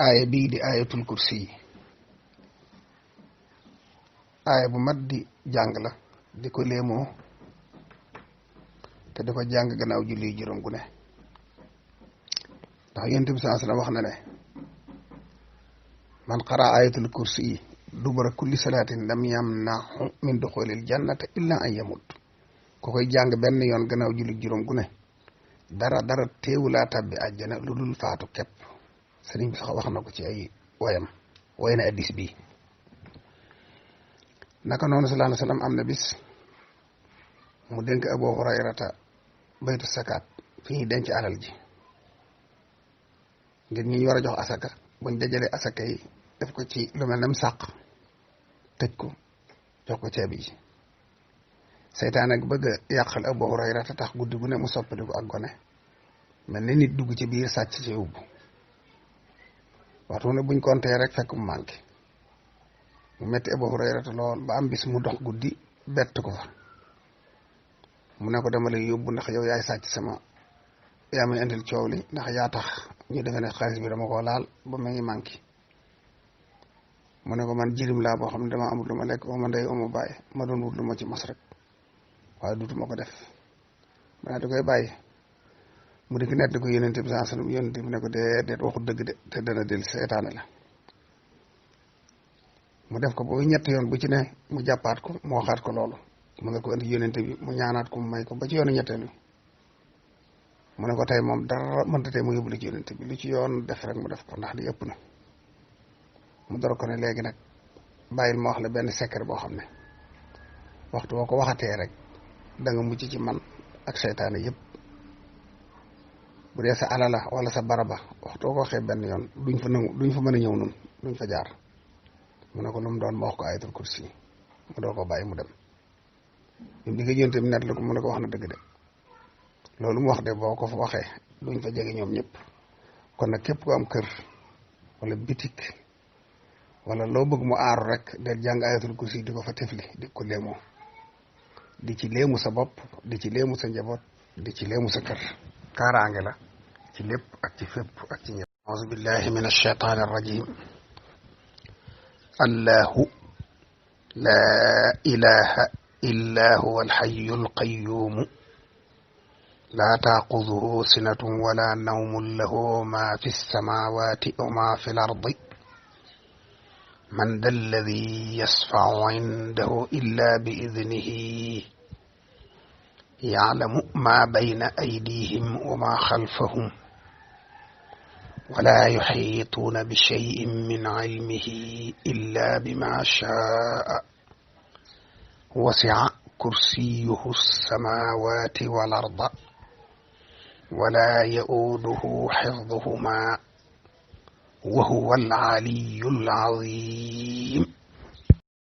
aaya bii di aayatul kursi yi aaya bu mat di jàng la di ko léemoo te di ko jàng gannaaw julli juróom gu ne ndax yonent bi sallallahu alayhi wasallam wax na ne man qara ayatul kursi yi dubura kulli salaatin lam yamnahu min duxulil jannata illa an yamut ku koy jàng benn yoon gannaaw julli juróom gu ne dara teewulaa tabbi àjjana lu dul faatu képp sëriñ bi sax wax na ko ci ay woyam woy na addis bi naka noonu sallallahu alayhi wasallam am na bis mu dénk Abu Hurayrata baytu sakaat fi ñuy denc alal ji ngir ñi ñu war a jox asaka buñ dajalee asaka yi def ko ci lu mel ne sàq tëj ko jox ko ceeb yi seytaan ak bëgg a yàqal Abu Hurayrata tax guddi gu ne mu soppaliku ak gone mel ni nit dugg ci biir sàcc ci yóbbu waxtu ne buñ kontee rek fekk mu manqué mu metti Abu Hurayrata lool ba am bis mu dox guddi bett ko fa mu ne ko dama lay yóbbu ndax yow yaay sàcc sama yaa may indil coow li ndax yaa tax ñu defe ne xaalis bi dama ko laal ba ma ngi manqué mu ne ko man jirim laa boo xam ne dama amul lu ma lekk ma ndey ma bàyyi ma doon wut lu ma ci mos rek waaye duutuma ko def ma naa di koy bàyyi mu dikk nett ko yonent bi sallallahu alayhi wasallam yonent bi ne ko déedéet waxu dëgg de te dana del seetaane la mu def ko ba ñett yoon bu ci ne mu jàppaat ko mu waxaat ko loolu mu nga ko indi yonent bi mu ñaanaat ko mu may ko ba ci yoonu ñetteelu mu ne ko tey moom dara mënta tey mu yóbbu la ci yonent bi lu ci yoon def rek mu def ko ndax li ëpp na mu door ko ne léegi nag bàyyil ma wax la benn secret boo xam ne waxtu boo ko waxatee rek da nga mucc ci man ak seytaane yëpp bu dee sa alala wala sa baraba waxtu boo ko waxee benn yoon duñ fa mën a ñëw nun duñ fa jaar mu ne ko lu mu doon ma wax ko ayatul kursi mu doo ko bàyyi mu dem bi nga yonent bi net la ko mu ne ko wax na dëgg de loolu mu wax de boo ko fa waxee duñ fa jege ñoom ñëpp kon nag képp ku am kër wala bitik wala loo bëgg mu aaru rek del jàng ayatul kursi di ko fa tefli di ko léemoo di ci léemu sa bopp di ci léemu sa njaboot di ci léemu sa kër kaaraange la ci lépp ak ci fépp ak ci ñëpp auzu billahi min ash-shaytaani ar-rajim allahu laa ilaha illa huwa al-hayyu al-qayyumu laa taaxuduhu sinatun wala nawmun lahu ma fi as-samawati wa ma fi al-ardi man da alladi yasfau indahu illa bi idnihi yaclamu ma bayna aydihim wa ma xalfahum wala yuxiituuna bi cheyin min cilmihi illa bima chaa wasica kursiyuhu alsamawati wal arda wala yauuduhu xifduhuma wa huwa al-aliyyu al-azim